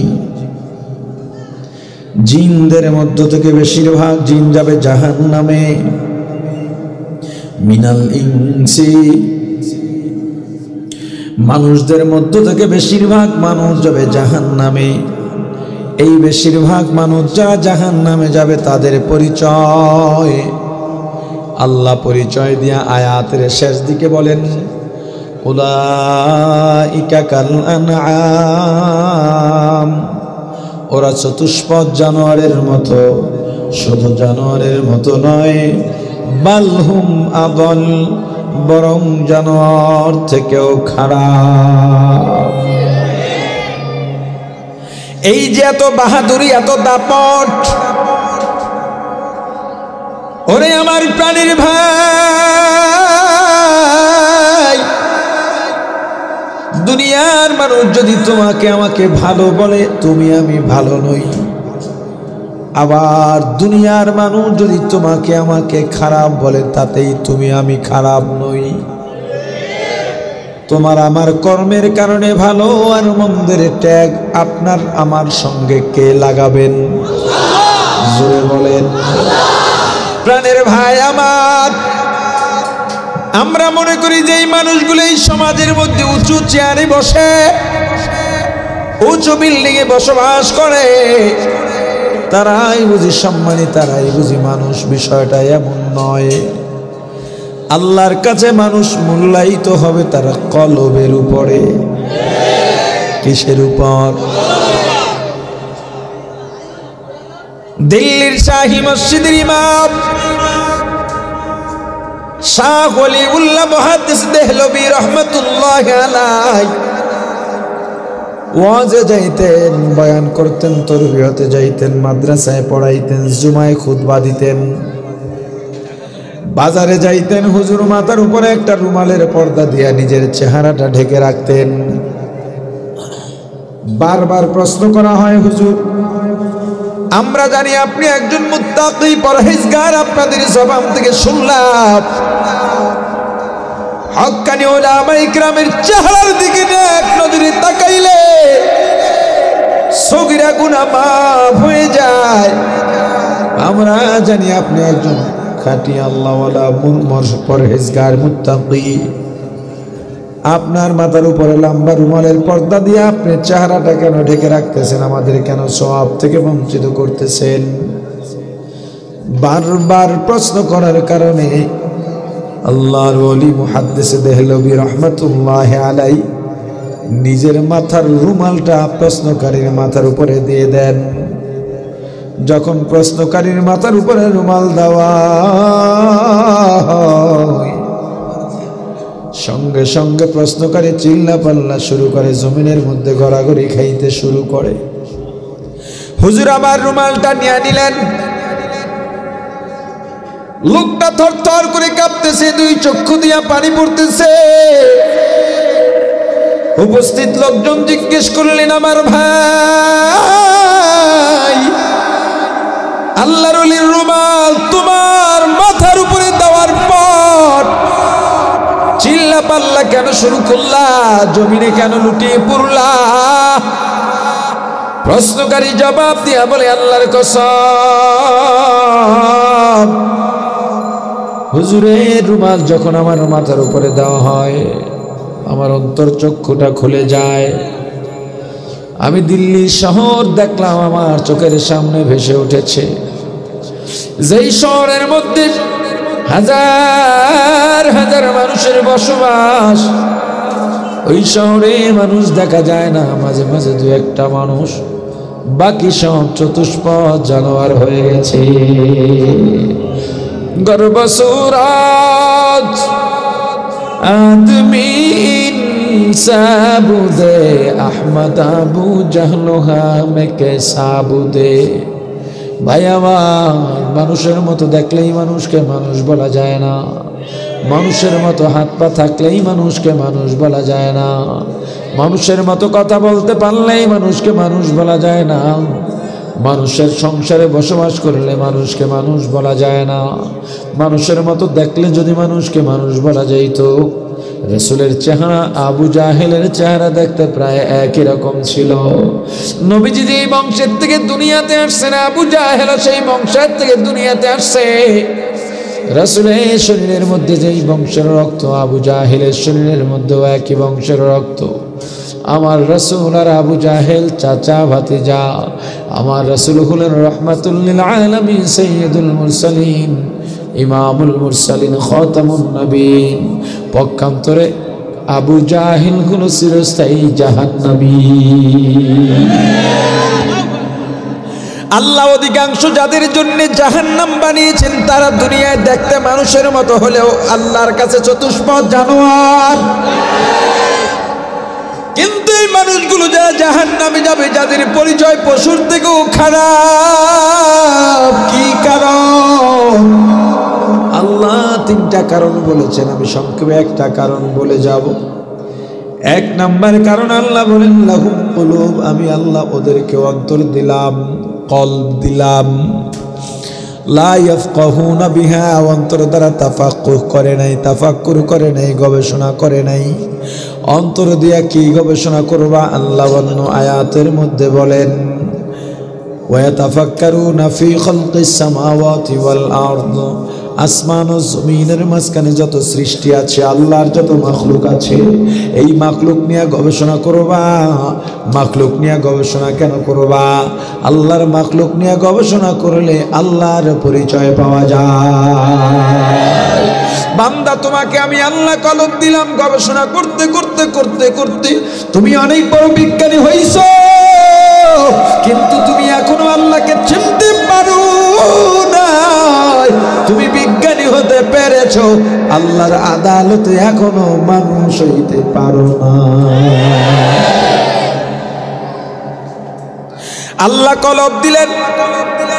জিনদের মধ্য থেকে বেশিরভাগ জিন যাবে জাহান্নামে। মিনাল ইনসি, মানুষদের মধ্য থেকে বেশিরভাগ মানুষ যাবে জাহান্নামে। এই বেশিরভাগ মানুষ যারা জাহান্নামে যাবে তাদের পরিচয় আল্লাহ পরিচয় দিয়া আয়াতের শেষ দিকে বলেন উলাইকা কাল আনআম, ওরা চতুষ্পদ জানোয়ারের মতো। শুধু জানোয়ারের মতো নয়, বালহুম আদল, বরং জানোয়ার থেকেও খারাপ। এই যে এত বাহাদুরি, এত দাপট, ওরে আমার প্রাণীর ভাই, দুনিয়ার মানুষ যদি তোমাকে আমাকে ভালো বলে, তুমি আমি ভালো নই। আবার দুনিয়ার মানুষ যদি তোমাকে আমাকে খারাপ বলে, তাতেই তুমি আমি খারাপ নই। তোমার আমার কর্মের কারণে ভালো আর মন্দের ট্যাগ আপনার আমার সঙ্গে কে লাগাবেন? জোরে বলেন। প্রাণের ভাই আমার, আমরা মনে করি যে এই মানুষগুলো এই সমাজের মধ্যে উঁচু চেয়ারে বসে, উঁচু বিল্ডিং এ বসবাস করে, তারাই বুঝি সম্মানী, তারাই বুঝি মানুষ। বিষয়টা এমন নয়। আল্লাহর কাছে মানুষ মূল্যায়িত হবে তারা কলবের উপরে। কিসের উপর? দিল্লির শাহী মসজিদের ইমাম শাহ ওলিউল্লাহ মুহাদ্দিস দেহলভী রাহমাতুল্লাহি আলাইহি ওয়াজে যাইতেন, বয়ান করতেন, তরবিয়তে যাইতেন, মাদ্রাসায় পড়াইতেন, জুমায় খুতবা দিতেন, বাজারে যাইতেন। হুজুর মাথার উপরে একটা রুমালের পর্দা দিয়া নিজের চেহারাটা ঢেকে রাখতেন। বারবার প্রশ্ন করা হয়, হুজুর আমরা জানি আপনি একজন মুত্তাকি পরহেজগার, আপনাদের জবান থেকে শুনলাম হক্কানি উলামায়ে ইকরামের চেহারার দিকে এক নজরে তাকাইলে সগীরা গুনাহ মাফ হয়ে যায়। আমরা জানি আপনি একজন খাঁটি আল্লাহওয়ালা পরহেজগার মুত্তাকি। আপনার মাথার উপরে লম্বা রুমালের পর্দা দিয়ে আপনি চেহারাটা কেন ঢেকে রাখতেছেন? আমাদের কেন সওয়াব থেকে বঞ্চিত করতেছেন? বারবার প্রশ্ন করার কারণে আল্লাহর ওলি মুহাদ্দিস দেহলভী রাহমাতুল্লাহি আলাইহি নিজের মাথার রুমালটা প্রশ্নকারীর মাথার উপরে দিয়ে দেন। যখন প্রশ্নকারীর মাথার উপরে রুমাল দেওয়া সঙ্গে সঙ্গে প্রশ্নকারী চিল্লা পাল্লা শুরু করে, জমিনের মধ্যে গড়াগড়ি খাইতে শুরু করে। হুজুর আমার রুমালটা নিয়ে নিলেন। লোকটা থরথর করে কাঁপতেছে, দুই চক্ষু দিয়া পানি পড়তেছে। উপস্থিত লোকজন জিজ্ঞেস করলেন, আমার ভাই, আল্লাহর ওলির রুমাল তোমার মাথার উপরে দেওয়ার পর চিল্লা পাল্লা কেন শুরু করলা? জমিনে কেন লুটিয়ে পড়লা? প্রশ্নকারী জবাব দিয়া বলে, আল্লাহর কসম, হুজুরের রুমাল যখন আমার মাথার উপরে দেওয়া হয় আমার অন্তর চক্ষুটা খুলে যায়। আমি দিল্লি শহর দেখলাম, আমার চোখের সামনে ভেসে উঠেছে। যেই শহরের মধ্যে হাজার হাজার মানুষের বসবাস, ওই শহরে মানুষ দেখা যায় না, মাঝে মাঝে দু একটা মানুষ, বাকি সব চতুষ্পদ জানোয়ার হয়ে গেছে। গর্বসুরাজ আদমি সাবুদে আহমদ আবু জাহলুহা মে কে সাবুদে। ভাই আমার, মানুষের মতো দেখলেই মানুষকে মানুষ বলা যায় না, মানুষের মতো হাত পা থাকলেই মানুষকে মানুষ বলা যায় না, মানুষের মতো কথা বলতে পারলেই মানুষকে মানুষ বলা যায় না, মানুষের সংসারে বসবাস করলে মানুষকে মানুষ বলা যায় না, মানুষের মতো দেখলে যদি মানুষকে মানুষ বলা যাইত। রাসূলের চেহারা আবু জাহেলের চেহারা দেখতে প্রায় একই রকম ছিল। নবীজি যেই বংশের থেকে দুনিয়াতে আসছেন, আবু জাহেল সেই বংশের থেকে দুনিয়াতে আসছে। রাসূলের শরীরের মধ্যে যেই বংশের রক্ত, আবু জাহেলের শরীরের মধ্যেও একই বংশের রক্ত। আমার রাসূল আর আবু জাহেল চাচা ভাতিজা। আমার রাসূল হলেন রাহমাতুল লিল আলামিন, সাইয়্যিদুল মুরসালিন, ইমামুল মুরসালিন, খাতামুন নবীন। পক্ষান্তরে আবু জাহেল হলো চিরস্থায়ী জাহান্নামী। আল্লাহ অধিকাংশ যাদের জন্য জাহান্নাম বানিয়েছেন তারা দুনিয়ায় দেখতে মানুষের মতো হলেও আল্লাহর কাছে চতুষ্পদ জানোয়ার। কিন্তু এই মানুষগুলো যারা জাহান্নামে যাবে, যাদের পরিচয় পশুর থেকেও খারাপ। কি কারণ? আল্লাহ তিনটা কারণ বলেছেন, আমি সংক্ষেপে একটা কারণ বলে যাব। এক নাম্বার কারণ আল্লাহ বলেন, লাহুম কুলুব, আমি আল্লাহ ওদেরকে অন্তর দিলাম, কলব দিলাম, লা ইয়াফকাহুনা বিহা, অন্তর দ্বারা তাফাক্কুহ করে নাই, তাফাক্কুর করে নাই, গবেষণা করে নাই। অন্তর দিয়া কি গবেষণা করবা? আল্লাহ অন্য আয়াতের মধ্যে বলেন, ওয়া ইয়াতাফাক্কারুনা ফি খালকিস সামাওয়াতি ওয়াল আরদ, আসমান ও জমিনের মাঝখানে যত সৃষ্টি আছে, আল্লাহর যত মাখলুক আছে, এই মাখলুক নিয়ে গবেষণা করবা। মাখলুক নিয়ে গবেষণা কেন করবা? আল্লাহর মাখলুক নিয়ে গবেষণা করলে আল্লাহর পরিচয় পাওয়া যায়। বান্দা, তোমাকে আমি আল্লাহ কলম দিলাম, গবেষণা করতে করতে করতে করতে তুমি অনেক বড় বিজ্ঞানী হইছ, কিন্তু তুমি এখনো আল্লাহকে চিনতে পারো না। তুমি বিজ্ঞানী হতে পেরেছ, আল্লাহর আদালতে এখনো মানুষ হইতে পারো না। আল্লাহ কলম দিলেন,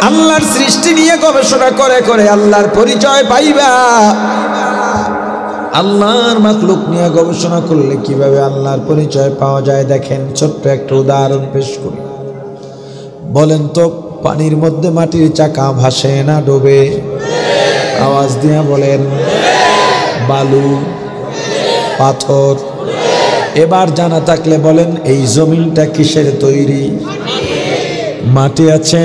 আল্লাহর সৃষ্টি নিয়ে গবেষণা করে করে আল্লাহর পরিচয় পাইবা। আল্লাহর মাখলুক নিয়ে গবেষণা করলে কিভাবে আল্লাহর পরিচয় পাওয়া যায় দেখেন, ছোট্ট একটা উদাহরণ পেশ করি। বলেন তো, পানির মধ্যে মাটির চাকা ভাসে না ডোবে? আওয়াজ দিয়া বলেন। বালু, পাথর। এবার জানা থাকলে বলেন, এই জমিনটা কিসের তৈরি? মাটি আছে,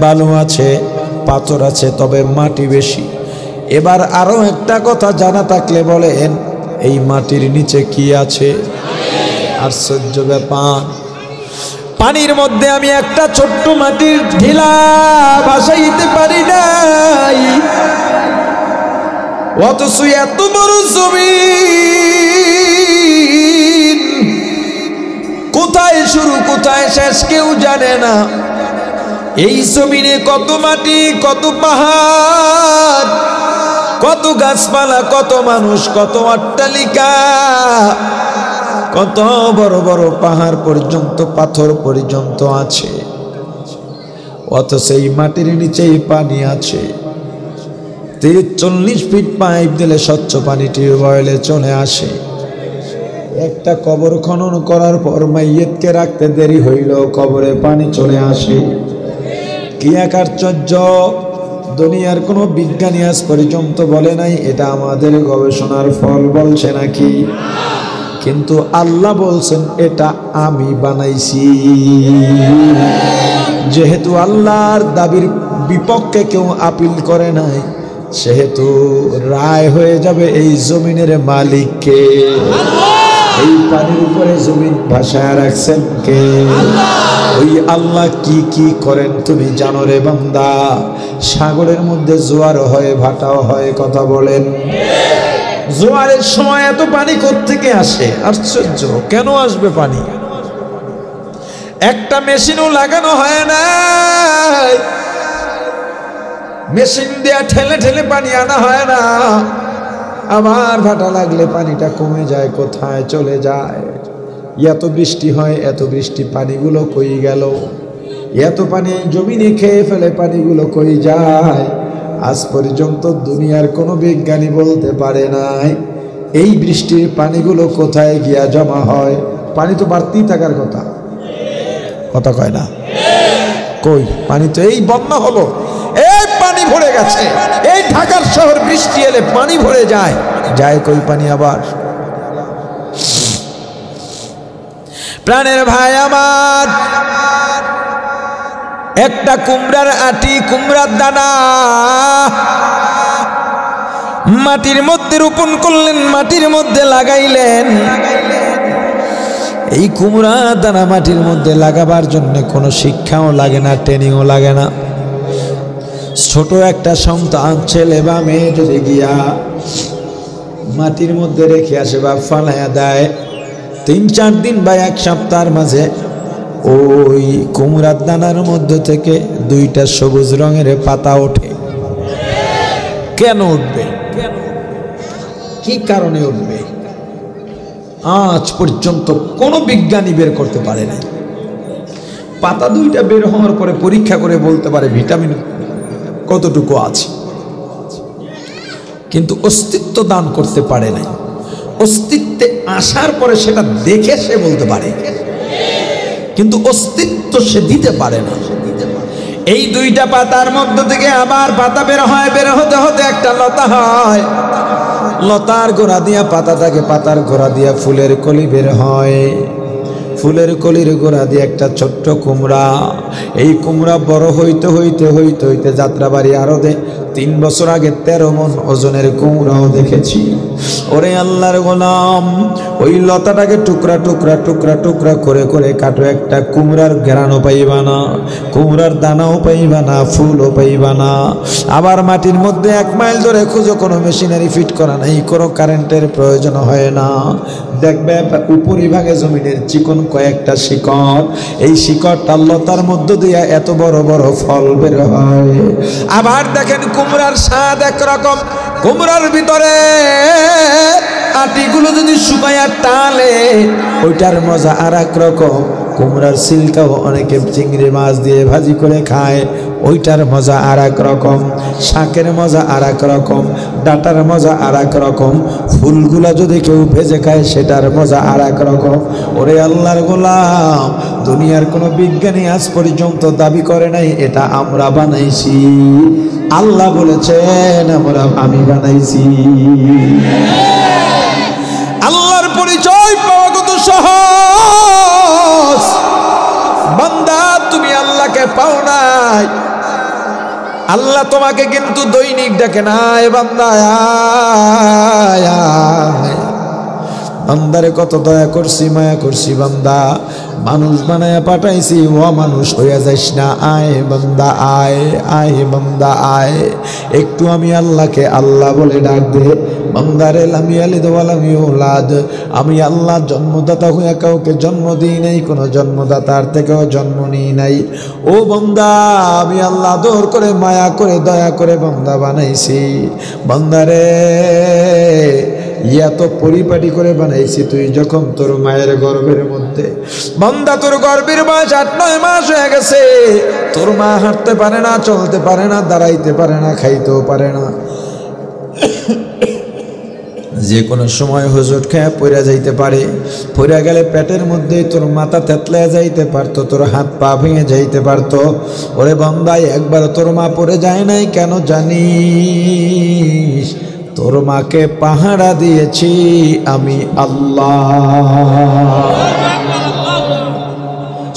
বালু আছে, পাথর আছে, তবে মাটি বেশি। এবার আরো একটা কথা জানা থাকলে বলেন, এই মাটির নিচে কি আছে? আশ্চর্য ব্যাপার, পানির মধ্যে আমি একটা ছোট্ট মাটির ঢিলা ভাসাইতে পারি নাই, অথচ এত বড় জমিন, কোথায় শুরু কোথায় শেষ কেউ জানে না। এই জমিনে কত মাটি, কত পাহাড়, কত গাছপালা, কত মানুষ, কত অট্টালিকা, কত বড় বড় পাহাড় পর্যন্ত, পাথর পর্যন্ত আছে, অথচ এই মাটির নিচেই পানি আছে। 40 ফিট পাইপ দিলে স্বচ্ছ পানি টিউবওয়েলে চলে আসে। একটা কবর খনন করার পর মাইয়িতকে রাখতে দেরি হইল, কবরে পানি চলে আসে। কি এক আশ্চর্য! দুনিয়ার কোনো বিজ্ঞানী আজ পর্যন্ত বলে নাই এটা আমাদের গবেষণার ফল, বলছে নাকি? কিন্তু আল্লাহ বলছেন এটা আমি বানাইছি। যেহেতু আল্লাহর দাবির বিপক্ষে কেউ আপিল করে নাই, সেহেতু রায় হয়ে যাবে এই জমিনের মালিককে। এই পানির উপরে জমিন ভাসায় রাখছেন কে? ওই আল্লাহ। কি কি করেন তুমি জানো রে বান্দা? সাগরের মধ্যে জোয়ার হয়, ভাটাও হয়, কথা বলেন। জোয়ারের সময় এত পানি কোত্থেকে আসে? আশ্চর্য, কেন আসবে পানি? একটা মেশিনও লাগানো হয় না, মেশিন দিয়ে ঠেলে ঠেলে পানি আনা হয় না। আবার ভাটা লাগলে পানিটা কমে যায়, কোথায় চলে যায়? এত বৃষ্টি হয়, এত বৃষ্টি, পানিগুলো কই গেল? এত পানি জমিনে খেয়ে ফেলে, পানিগুলো কই যায়? আজ পর্যন্ত দুনিয়ার কোনো বিজ্ঞানী বলতে পারে নাই এই বৃষ্টির পানিগুলো কোথায় গিয়া জমা হয়। পানি তো বাড়তেই থাকার কথা, কথা কয় না? কই পানি তো এই বন্যা হলো, এই পানি ভরে গেছে। এই ঢাকার শহর বৃষ্টি এলে পানি ভরে যায়, যায় কই পানি আবার? প্রাণের ভাই আমার, একটা কুমড়ার আটি, কুমড়ার দানা মাটির মধ্যে রোপণ করলেন, মাটির মধ্যে লাগাইলেন। এই কুমড়া দানা মাটির মধ্যে লাগাবার জন্য কোনো শিক্ষাও লাগে না, ট্রেনিংও লাগে না। ছোট একটা সন্তান, ছেলে বা মেয়ে যদি গিয়া মাটির মধ্যে রেখে আসে বা ফালাইয়া দেয়, 3-4 দিন বা 1 সপ্তাহের মাঝে ওই কুমড়ার দানার মধ্য থেকে 2টা সবুজ রঙের পাতা ওঠে। কেন উঠবে? কি কারণে উঠবে? আজ পর্যন্ত কোনো বিজ্ঞানী বের করতে পারে নাই। পাতা 2টা বের হওয়ার পরে পরীক্ষা করে বলতে পারে ভিটামিন কতটুকু আছে, কিন্তু অস্তিত্ব দান করতে পারে নাই। অস্তিত্বে আসার পরে সেটা দেখে সে বলতে পারে, কিন্তু অস্তিত্ব সে দিতে পারে না। এই 2টা পাতার মধ্য থেকে আবার পাতা বের হয়, বের হতে হতে একটা লতা হয়, লতার গোড়া দিয়া পাতা থাকে, পাতার গোড়া দিয়া ফুলের কলি বের হয়, ফুলের কলির গোড়া দিয়ে একটা ছোট্ট কুমড়া। এই কুমড়া বড় হইতে হইতে হইতে হইতে যাত্রাবাড়ি আরো 3 বছর আগে 13 মণ ওজনের কুমড়াও দেখেছি। ওরে আল্লাহর গোলাম, ওই লতাটাকে টুকরা টুকরা টুকরা টুকরা করে করে কাটো, একটা কুমড়ার ঘেরানো পাইবা না, কুমড়ার দানাও পাইবা না, ফুলও পাইবা না। আবার মাটির মধ্যে 1 মাইল ধরে খুঁজো, কোনো মেশিনারি ফিট করা নাই, কোনো কারেন্টের প্রয়োজন হয় না। দেখবে উপরিভাগে জমিনের চিকন কয়েকটা শিকড়, এই শিকড়টা লতার মধ্য দিয়ে এত বড় বড় ফল বের হয়। আবার দেখেন কুমড়ার স্বাদ একরকম, কুমড়ার ভিতরে আটিগুলো যদি শুকায়া টালে ওইটার মজা আর এক রকম। কুমড়ার সিলকাও অনেকে চিংড়ি মাছ দিয়ে ভাজি করে খায়, ওইটার মজা আর এক রকম। শাকের মজা আর এক রকম, ডাটার মজা আর এক রকম, ফুলগুলা যদি কেউ ভেজে খায় সেটার মজা আর এক রকম। ওরে আল্লাহর গোলাম, দুনিয়ার কোনো বিজ্ঞানী আজ পর্যন্ত দাবি করে নাই এটা আমরা বানাইছি। আল্লাহ বলেছেন আমি বানাইছি। আল্লাহর পরিচয় পাওয়া কত সহজ। বান্দা তুমি আল্লাহকে পাও নাই, আল্লাহ তোমাকে কিন্তু দৈনিক ডাকে নাই, বান্দা আয় আয়। বান্দারে কত দয়া করছি, মায়া করছি, বান্দা মানুষ বানায়া পাঠাইছি, ও মানুষ হইয়া যাইস না, আয় বান্দা আয়, আয় বান্দা আয়। একটু আমি আল্লাহকে আল্লাহ বলে ডাক দে। বান্দারে লামি আলিদ ওয়ালামি ওলাদ, আমি আল্লাহ জন্মদাতা হইয়া কাউকে জন্ম দিই নাই, কোনো জন্মদাতার থেকেও জন্ম নিই নাই। ও বান্দা, আমি আল্লাহ আদর করে মায়া করে দয়া করে বান্দা বানাইছি। বান্দারে এত পরিপাটি করে বানাইছি, তুই যখন তোর মায়ের গর্ভের মধ্যে, বান্দা তোর গর্ভের বয়স 8-9 মাস হয়ে গেছে, তোর মা হাঁটতে পারে না, চলতে পারে না, দাঁড়াইতে পারে না, খাইতেও পারে না, যে কোনো সময় হুজুট খেয়ে পড়ে যাইতে পারে। পড়ে গেলে পেটের মধ্যেই তোর মাথা তেতলে যাইতে পারতো, তোর হাত পা ভেঙে যাইতে পারতো। ওরে বান্দাই, একবার তোর মা পড়ে যায় নাই কেন জানিস? তোর মাকে পাহারা দিয়েছি আমি আল্লাহ।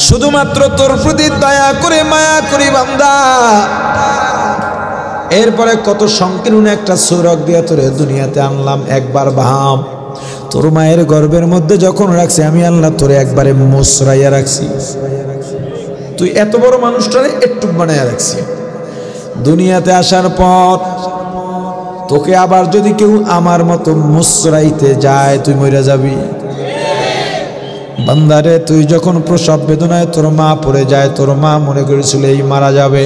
শুধুমাত্র তোর প্রতি দয়া করে মায়া করি বান্দা। এরপরে কত সংকীর্ণ একটা সুরক দিয়ে তোরে দুনিয়াতে আনলাম। একবার ভাব, তোর মায়ের গর্ভের মধ্যে যখন রাখছি আমি আল্লাহ তোরে একবারে মুসরাইয়া রাখছি। তুই এত বড় মানুষটারে একটু বানাইয়া রাখছি। দুনিয়াতে আসার পর তোকে আবার যদি কেউ আমার মতো মুসরাইতে যায় তুই মরে যাবি। বান্দারে, তুই যখন প্রসব বেদনায় তোর মা পড়ে যায়, তোর মা মনে করেছিল এই মারা যাবে।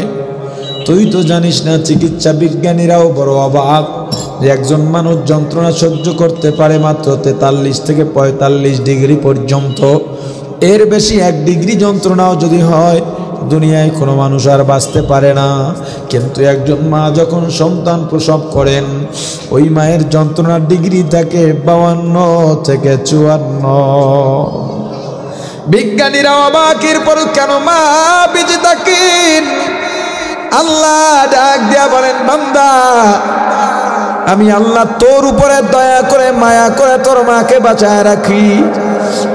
তুই তো জানিস না, চিকিৎসা বিজ্ঞানীরাও বড় অবাক যে একজন মানুষ যন্ত্রণা সহ্য করতে পারে মাত্র 43 থেকে 45 ডিগ্রি পর্যন্ত। এর বেশি 1 ডিগ্রি যন্ত্রণাও যদি হয় দুনিয়ায় কোনো মানুষ আর বাঁচতে পারে না। কিন্তু একজন মা যখন সন্তান প্রসব করেন, ওই মায়ের যন্ত্রণার ডিগ্রি থাকে 52 থেকে 54। বিজ্ঞানীরা অবাকের পর কেন মা বেঁচে থাকেন? আল্লাহ ডাক দিয়া বলেন, বান্দা আমি আল্লাহ তোর উপরে দয়া করে মায়া করে তোর মাকে বাঁচায় রাখি।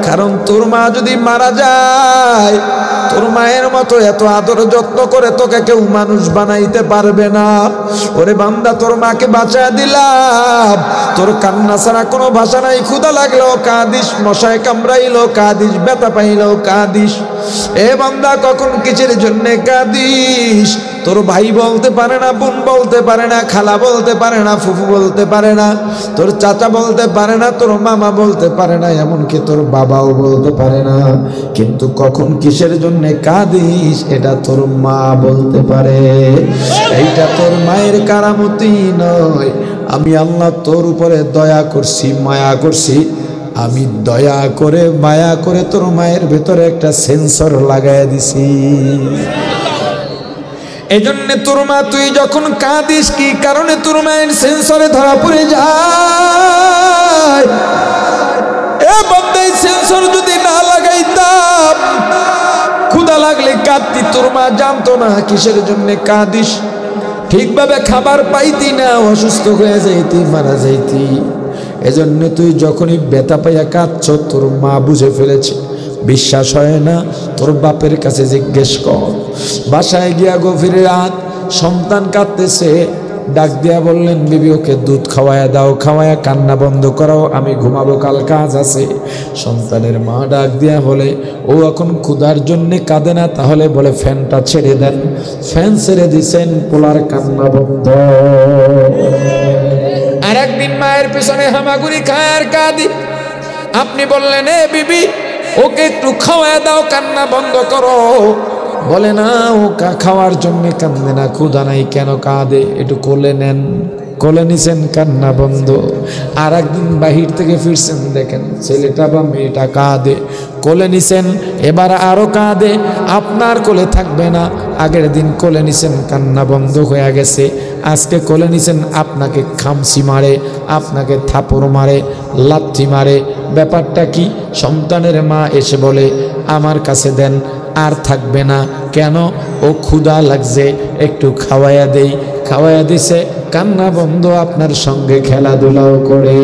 কারণ তোর মা যদি মারা যায়, তোর মায়ের মতো এত আদর যত্ন করে তোকে কেউ মানুষ বানাইতে পারবে না। ওরে বান্দা, তোর মাকে বাঁচায় দিলাম, তোর কান্না ছাড়া কোনো ভাষা নাই। ক্ষুধা লাগলেও কাঁদিস, মশায় কামড়াইলো কাঁদিস, ব্যথা পাইলেও কাঁদিস। এ বান্দা, কখন কিসের জন্য কাঁদিস? তোর ভাই বলতে পারে না, বোন বলতে পারে না, খালা বলতে পারে না, ফুফু বলতে পারে না, তোর চাচা বলতে পারে না, তোর মামা বলতে পারে না, এমনকি তোর বাবাও বলতে পারে না। কিন্তু কখন কিসের জন্য কাঁদিস এটা তোর মা বলতে পারে। এইটা তোর মায়ের কারামতি নয়, আমি আল্লাহ তোর উপরে দয়া করছি, মায়া করছি। আমি দয়া করে মায়া করে তোর মায়ের ভেতরে একটা সেন্সর লাগাইয়া দিছি। এজন্য তোর মা, তুই যখন কাঁদিস কি কারণে তোর মায়ের সেন্সরে ধরা পড়ে যায়। এ বান্দা, সেন্সর যদি না লাগাইতাম, ক্ষুধা লাগলে কাঁদতি, তোর মা জানতো না কিসের জন্য কাঁদিস। ঠিকভাবে খাবার পাইতি না, অসুস্থ হয়ে যাইতি, মারা যাইতি। এজন্য তুই যখনই ব্যথা পাইয়া কাঁদছ, তোর মা বুঝে ফেলেছে। বিশ্বাস হয় না? তোর বাপের কাছে জিজ্ঞেস কর। বাসায় গিয়া গভীর রাত, সন্তান কাঁদতেছে, ডাক দিয়া বললেন, বিবি ওকে দুধ খাওয়ায়া দাও, খাওয়ায়া কান্না বন্ধ করাও, আমি ঘুমাবো, কাল কাজ আছে। সন্তানের মা ডাক দিয়া বলে, ও এখন ক্ষুধার জন্যে কাঁদে না, তাহলে বলে ফ্যানটা ছেড়ে দেন। ফ্যান ছেড়ে দিছেন, পোলার কান্না বন্ধ। আর একদিন মায়ের পেছনে হামাগুড়ি খায় আর কাঁদি। আপনি বললেন, এ বিবি ওকে একটু খাওয়ায় দাও, কান্না বন্ধ করো। বলে না, ও খাওয়ার জন্য কান্দে না, ক্ষুধা নাই, কেন কাঁদে, একটু কোলে নেন। কোলে নিছেন, কান্না বন্ধ। আর একদিন বাহির থেকে ফিরছেন, দেখেন ছেলেটা বা মেয়েটা কাঁদে, কোলে নিছেন, এবার আরো কাঁদে, আপনার কোলে থাকবে না। আগের দিন কোলে নিছেন, কান্না বন্ধ হয়ে গেছে, আজকে কোলে নিছেন, আপনাকে খামসি মারে, আপনাকে থাপড় মারে, লাথি মারে। ব্যাপারটা কি? সন্তানের মা এসে বলে, আমার কাছে দেন, আর থাকবে না। কেন? ও ক্ষুধা লাগছে, একটু খাওয়াইয়া দেই। খাওয়াইয়া দিছে, কান্না বন্ধ, আপনার সঙ্গে খেলাধুলাও করে।